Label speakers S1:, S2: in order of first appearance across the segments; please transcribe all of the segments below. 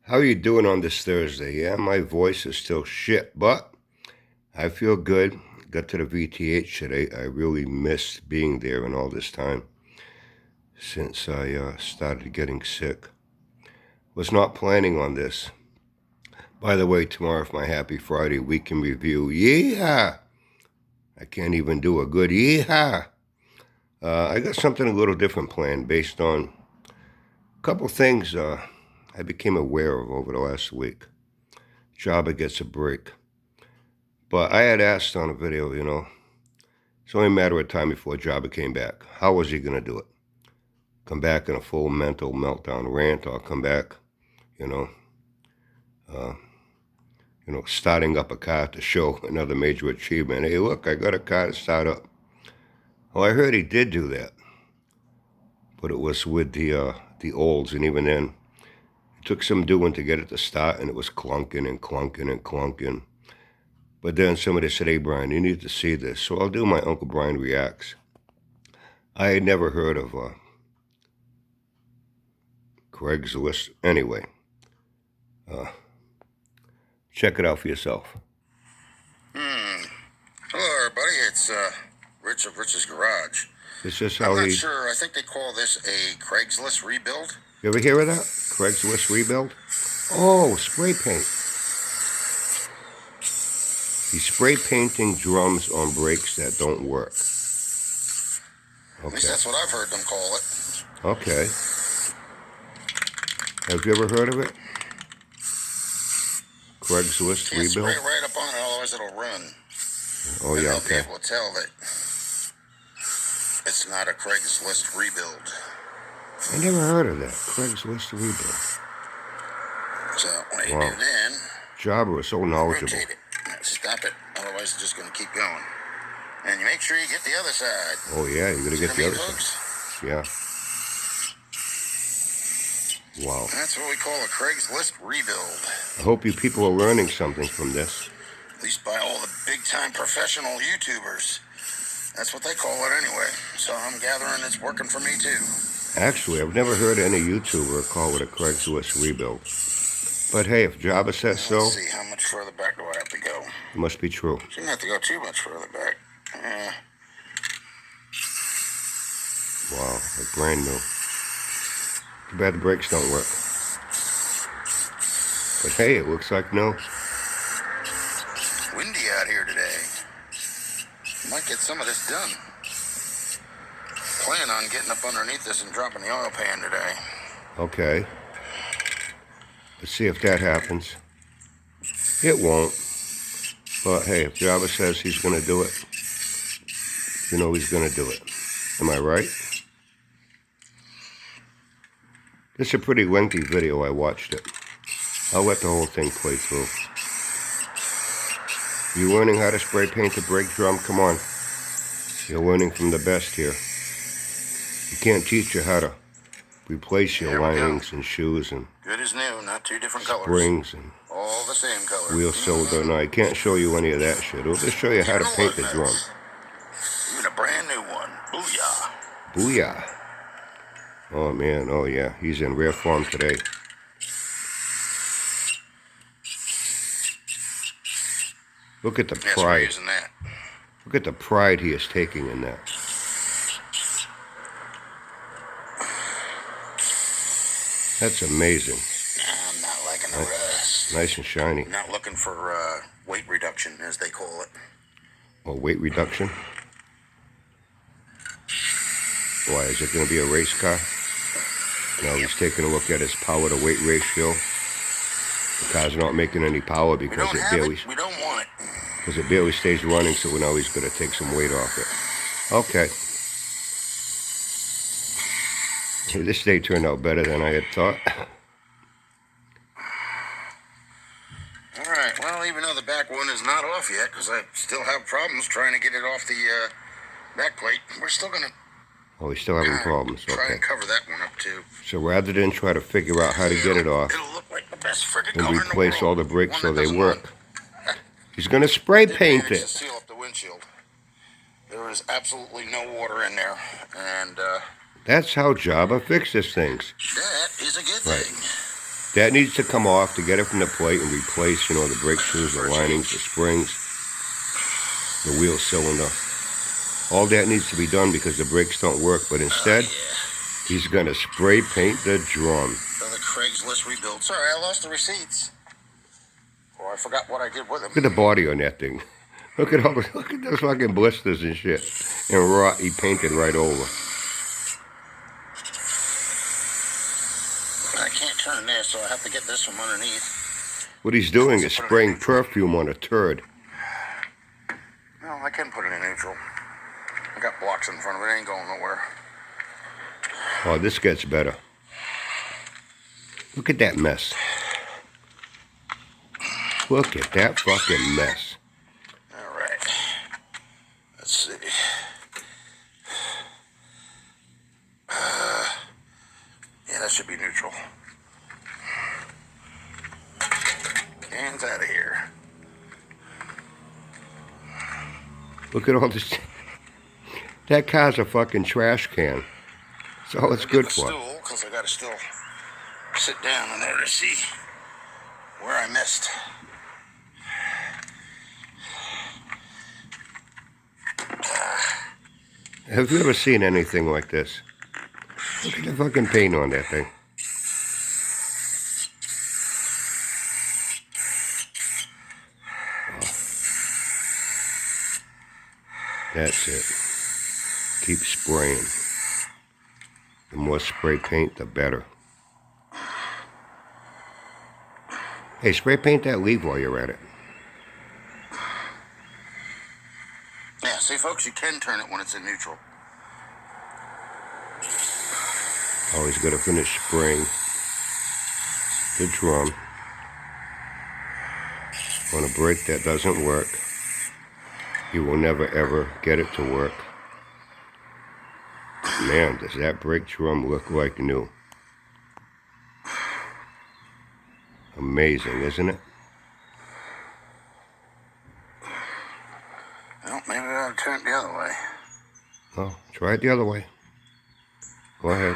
S1: How you doing on this Thursday? Yeah, my voice is still shit, but I feel good. Got to the VTH today. I really missed being there and all this time since I started getting sick. Was not planning on this. By the way, tomorrow for my Happy Friday weekend review. Yeah! I can't even do a good yeehaw. I got something a little different planned based on a couple things I became aware of over the last week. Jabba gets a break. But I had asked on a video, it's only a matter of time before Jabba came back. How was he going to do it? Come back in a full mental meltdown rant, or come back, you know, uh, starting up a car to show another major achievement. Hey, look, I got a car to start up. Well, I heard he did do that, but it was with the olds, and even then, it took some doing to get it to start, and it was clunking and clunking and clunking. But then somebody said, hey, Brian, you need to see this. So I'll do my Uncle Brian Reacts. I had never heard of Craigslist. Anyway, check it out for yourself.
S2: Hello, everybody. It's Rich of Rich's Garage.
S1: This is how
S2: I'm not sure. I think they call this a Craigslist rebuild.
S1: You ever hear of that? Craigslist rebuild? Oh, spray paint. He's spray painting drums on brakes that don't work.
S2: At least that's what I've heard them call it.
S1: Okay. Have you ever heard of it? Craigslist
S2: Can't
S1: rebuild?
S2: spray right up on it, otherwise it'll run.
S1: Oh, yeah,
S2: okay.
S1: okay.
S2: Be able to tell that it's not a Craigslist rebuild.
S1: I never heard of that. Craigslist rebuild.
S2: So when you do then,
S1: Jabba is so knowledgeable.
S2: Rotate it. Stop it. Otherwise, it's just going to keep going. And you make sure you get the other side.
S1: Oh, yeah, you got to get the other side. Yeah. Wow.
S2: That's what we call a Craigslist rebuild.
S1: I hope you people are learning something from this.
S2: At least by all the big-time professional YouTubers. That's what they call it anyway. So I'm gathering it's working for me too.
S1: Actually, I've never heard any YouTuber call it a Craigslist rebuild. But hey, if Jabba says so...
S2: Let's see, how much further back do I have to go?
S1: It must be true.
S2: Shouldn't have to go too much further back.
S1: Wow, like brand new. Too bad the brakes don't work. But hey, it looks like no.
S2: Windy out here today. Might get some of this done. Plan on getting up underneath this and dropping the oil pan today.
S1: Okay. Let's see if that happens. It won't. But hey, if Jabba says he's going to do it, you know he's going to do it. Am I right? This is a pretty lengthy video. I watched it. I'll let the whole thing play through. You learning how to spray paint a brake drum? Come on. You're learning from the best here. You can't teach you how to replace your linings and shoes and
S2: good as new, not two different colors.
S1: Springs and
S2: all the same color.
S1: Wheel cylinder. No, I can't show you any of that shit. It'll just show you how to paint the drum.
S2: Even a brand new one. Booyah.
S1: Booyah. Oh man, oh yeah. He's in rare form today. Look at the pride. Look at the pride he is taking in that. That's amazing.
S2: I'm not liking the rust.
S1: Nice and shiny.
S2: Not looking for weight reduction, as they call it.
S1: Oh, weight reduction? Why, is it going to be a race car? No, he's taking a look at his power to weight ratio. The car's not making any power because it barely...
S2: We don't want it.
S1: Because it barely stays running, so we know he's going to take some weight off it. Okay. This day turned out better than I had thought.
S2: Alright, well, even though the back one is not off yet, because I still have problems trying to get it off the back plate, we're still going to...
S1: Oh, he's still having problems. Okay.
S2: Try and cover that one up, too.
S1: So rather than try to figure out how to get it off and replace all the brakes so they work, he's going to spray paint it.
S2: Seal up the windshield. There is absolutely no water in there, and...
S1: That's how Jabba fixes things.
S2: That is a good thing.
S1: That needs to come off to get it from the plate and replace, you know, the brake shoes, the linings, the springs, the wheel cylinder. All that needs to be done because the brakes don't work. But instead, he's going to spray paint the drum.
S2: The Craigslist rebuild. Sorry, I lost the receipts. Or I forgot what I did with them.
S1: Look at the body on that thing. Look at those fucking blisters and shit. And rot he painted right over.
S2: I can't turn this, so I have to get this from underneath.
S1: What he's doing is spraying perfume on a turd.
S2: No, I can put it in neutral. I got blocks in front of it. It ain't going nowhere.
S1: Oh, this gets better. Look at that mess. Look at that fucking mess.
S2: All right. Let's see. Yeah, that should be neutral. Hands out of here.
S1: Look at all this. That car's a fucking trash can. That's all it's good for.
S2: Stool, because I got to still sit down in there to see where I missed.
S1: Have you ever seen anything like this? Look at the fucking paint on that thing. Oh. That's it. Keep spraying. The more spray paint, the better. Hey, spray paint that leaf while you're at it.
S2: Yeah, see, folks, you can turn it when it's in neutral.
S1: Always got to finish spraying the drum on a brake that doesn't work. You will never ever get it to work. Man, does that brake drum look like new. Amazing, isn't it?
S2: Well, maybe I ought to turn it the other way.
S1: Well, try it the other way. Go ahead.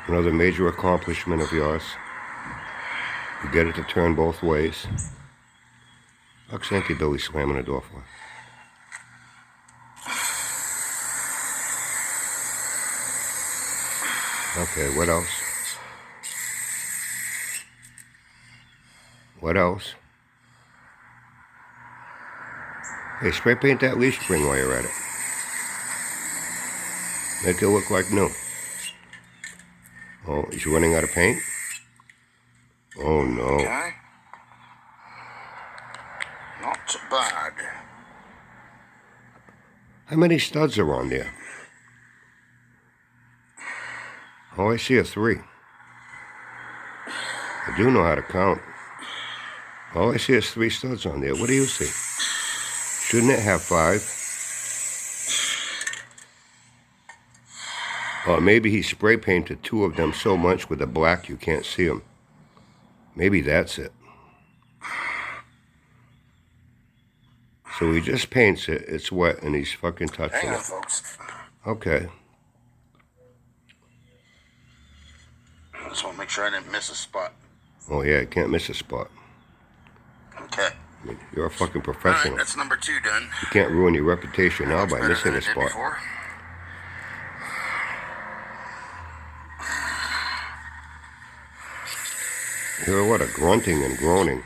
S1: Another major accomplishment of yours. You get it to turn both ways. Thank you, Billy, slamming the door for us. Okay, what else? What else? Hey, spray paint that leaf spring while you're at it. Make it look like new. Oh, he's running out of paint? Oh, no.
S2: Okay. Not so bad.
S1: How many studs are on there? Oh, I see a 3. I do know how to count. All I see is 3 studs on there. What do you see? Shouldn't it have 5? Or maybe he spray painted 2 of them so much with the black you can't see them. Maybe that's it. So he just paints it, it's wet, and he's fucking touching
S2: Hang on,
S1: it.
S2: folks.
S1: Okay.
S2: I just want to make sure I didn't miss a spot.
S1: Oh yeah, you can't miss a spot.
S2: Okay.
S1: I mean, you're a fucking
S2: All right,
S1: professional.
S2: that's number 2 done.
S1: You can't ruin your reputation now by
S2: Better
S1: missing
S2: than
S1: a
S2: I did
S1: spot.
S2: before.
S1: You hear a lot of grunting and groaning.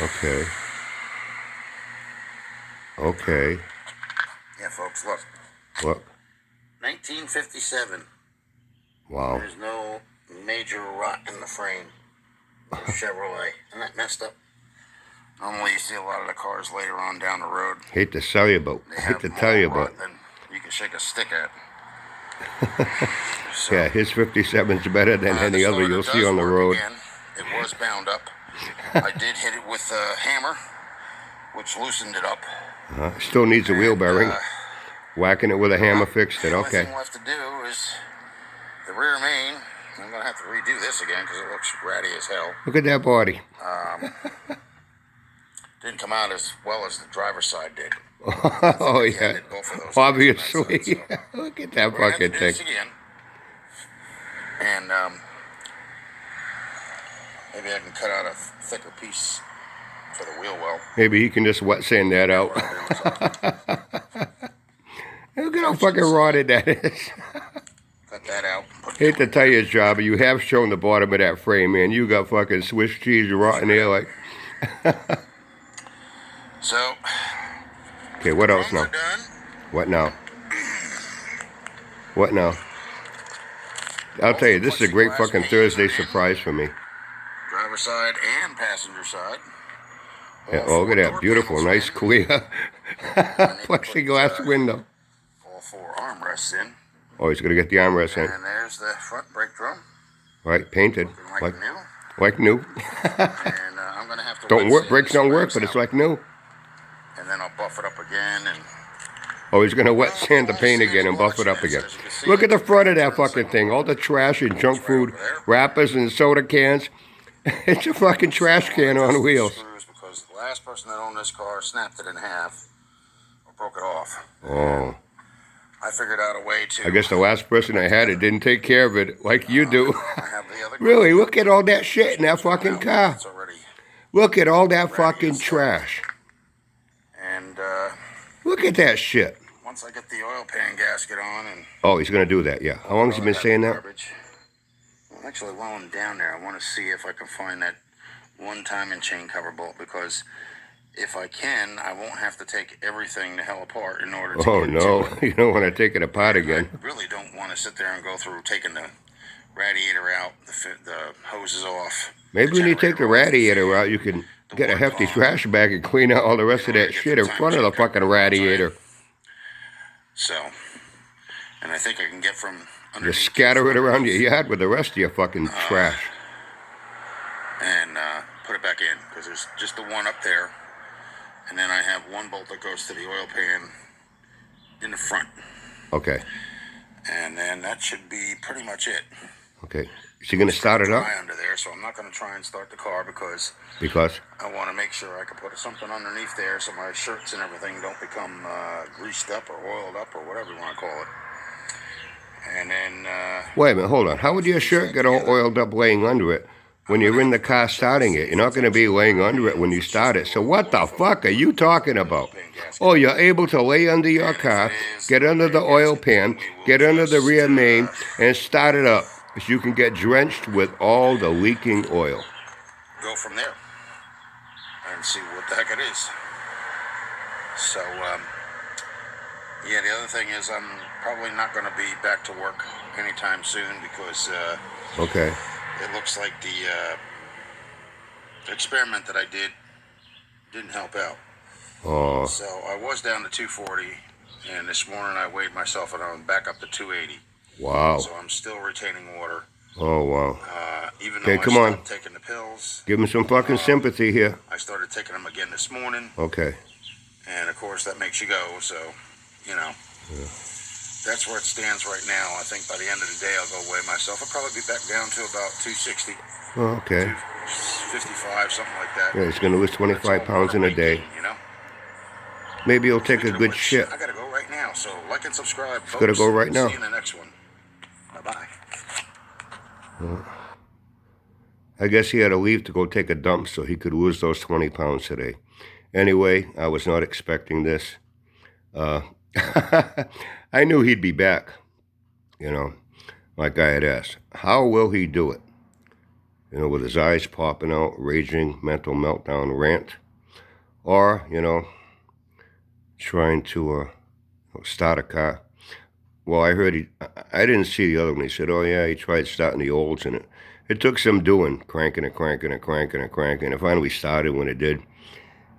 S1: Okay. Okay.
S2: Yeah, folks, look.
S1: Look.
S2: 1957.
S1: Wow.
S2: There's no major rot in the frame. Chevrolet. Isn't that messed up? Normally you see a lot of the cars later on down the road.
S1: Hate to sell you, but
S2: They
S1: hate
S2: have
S1: to
S2: more
S1: tell you,
S2: rot
S1: but
S2: than you can shake a stick at. So,
S1: yeah, his 57's better than
S2: the
S1: any other
S2: starter
S1: you'll see
S2: does
S1: on the
S2: work
S1: road.
S2: Again. It was bound up. I did hit it with a hammer, which loosened it up.
S1: Still needs a wheel bearing. Whacking it with a hammer fixed it.
S2: The only
S1: Okay.
S2: thing left to do is the rear main. I'm going to have to redo this again because it looks ratty as hell.
S1: Look at that body.
S2: Didn't come out as well as the driver's side did.
S1: Oh,
S2: I
S1: yeah.
S2: did both of those on that
S1: Obviously.
S2: side, so.
S1: Look at that
S2: We're gonna have to
S1: fucking
S2: do
S1: thing.
S2: this again. And maybe I can cut out a thicker piece for the wheel well.
S1: Maybe he can just wet sand that out. Look at how fucking rotted that is.
S2: Cut that out.
S1: Hate to tell you, Jobber, you have shown the bottom of that frame, man. You got fucking Swiss cheese rotten there, like.
S2: So.
S1: Okay, what else now?
S2: Done.
S1: What now? What now? I'll tell you, this is a great fucking Thursday surprise for me.
S2: Driver side and passenger side.
S1: Yeah, oh, look at that. Beautiful, nice, clear plexiglass window.
S2: All 4 armrests in.
S1: Oh, he's going to get the armrest in.
S2: And there's the front brake drum.
S1: Right, painted.
S2: Looking new.
S1: Like new.
S2: And I'm going to have to
S1: don't work, brakes don't work, but it's like new.
S2: And then I'll buff it up again. And
S1: oh, he's going to wet sand the paint again and buff it up again. Look at the front of that fucking thing. All the trash and junk food wrappers and soda cans. It's a fucking trash can on wheels.
S2: Because the last person that owned this car snapped it in half or broke it off.
S1: Oh.
S2: I figured out a way to.
S1: I guess the last person I had it didn't take care of it like you do.
S2: I have the other
S1: Really, look at all that shit in that fucking car. Look at all that fucking trash.
S2: And
S1: look at that shit.
S2: once I get the oil pan gasket on and.
S1: Oh, he's going to do that, yeah. How long has he been saying that?
S2: Well, actually, while I'm down there, I want to see if I can find that one timing chain cover bolt, because if I can, I won't have to take everything the hell apart in order to.
S1: Oh, no. You don't want to take it apart again.
S2: I really don't want to sit there and go through taking the radiator out, the hoses off.
S1: Maybe when you take the radiator out, you can get a hefty trash bag and clean out all the rest of that shit in front of the fucking radiator.
S2: So, and I think I can get from
S1: underneath. Just scatter it around your yard with the rest of your fucking trash.
S2: And put it back in, because there's just the one up there. And then I have one bolt that goes to the oil pan in the front.
S1: Okay.
S2: And then that should be pretty much it.
S1: Okay. Is he going to start it up?
S2: Under there, so I'm not going to try and start the car because I want to make sure I can put something underneath there so my shirts and everything don't become greased up or oiled up or whatever you want to call it. And then...
S1: wait a minute, hold on. How would your shirt get all oiled up laying under it when you're in the car starting it? You're not going to be laying under it when you start it. So what the fuck are you talking about? Oh, you're able to lay under your car, get under the oil pan, get under the rear main, and start it up. So you can get drenched with all the leaking oil.
S2: Go from there and see what the heck it is. So, yeah, the other thing is I'm probably not going to be back to work anytime soon because
S1: okay.
S2: It looks like the experiment that I did didn't help out.
S1: Oh.
S2: So I was down to 240, and this morning I weighed myself and I'm back up to 280.
S1: Wow.
S2: So I'm still retaining water.
S1: Oh, wow.
S2: Even though I stopped taking the pills.
S1: Give him some fucking sympathy here.
S2: I started taking them again this morning.
S1: Okay.
S2: And, of course, that makes you go. So, you know, that's where it stands right now. I think by the end of the day I'll go weigh myself. I'll probably be back down to about 260.
S1: Oh, okay.
S2: 255, something like that.
S1: Yeah, he's going to lose 25 pounds in a day.
S2: You know?
S1: Maybe he'll take a good shit.
S2: I got to go right now. So, like and subscribe, folks.
S1: He's going to go right now.
S2: See you in the next one. Bye-bye.
S1: I guess he had to leave to go take a dump so he could lose those 20 pounds today. Anyway, I was not expecting this. I knew he'd be back, you know, like I had asked. How will he do it? You know, with his eyes popping out, raging mental meltdown rant. Or, you know, trying to start a car. Well, I heard I didn't see the other one. He said, oh, yeah, he tried starting the olds, and it took some doing, cranking and cranking and cranking and cranking. It finally started when it did.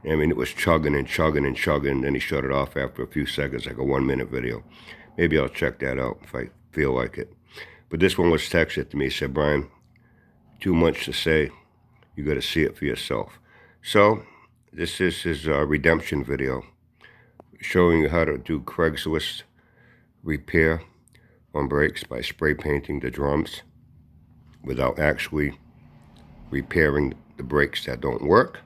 S1: I mean, it was chugging and chugging and chugging. Then he shut it off after a few seconds, like a 1-minute video. Maybe I'll check that out if I feel like it. But this one was texted to me. He said, Brian, too much to say. You got to see it for yourself. So this is his redemption video, showing you how to do Craigslist repair on brakes by spray painting the drums without actually repairing the brakes that don't work.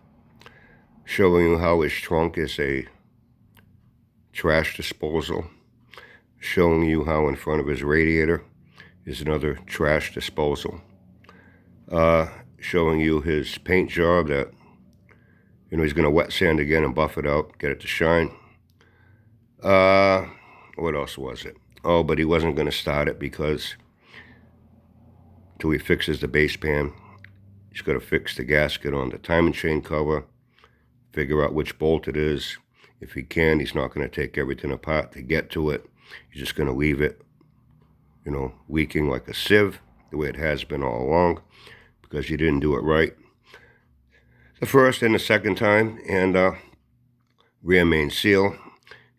S1: showing you how his trunk is a trash disposal, showing you how in front of his radiator is another trash disposal, showing you his paint job that, he's going to wet sand again and buff it out, get it to shine. What else was it? Oh, but he wasn't going to start it because till he fixes the base pan, he's got to fix the gasket on the timing chain cover, figure out which bolt it is. If he can, he's not going to take everything apart to get to it. He's just going to leave it, leaking like a sieve, the way it has been all along, because you didn't do it right the first and the second time. And rear main seal,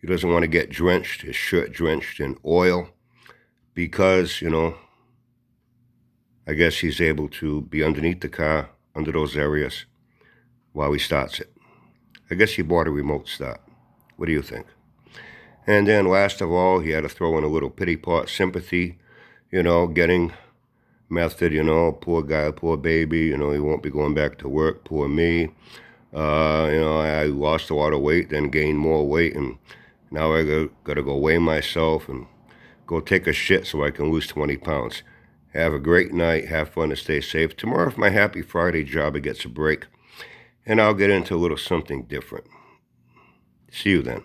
S1: he doesn't want to get drenched, his shirt drenched in oil, because, I guess he's able to be underneath the car, under those areas, while he starts it. I guess he bought a remote start. What do you think? And then last of all, he had to throw in a little pity pot sympathy, getting method, poor guy, poor baby, he won't be going back to work, poor me. I lost a lot of weight, then gained more weight, and now I got to go weigh myself and go take a shit so I can lose 20 pounds. Have a great night. Have fun and stay safe. Tomorrow, if my Happy Friday jobber gets a break, and I'll get into a little something different. See you then.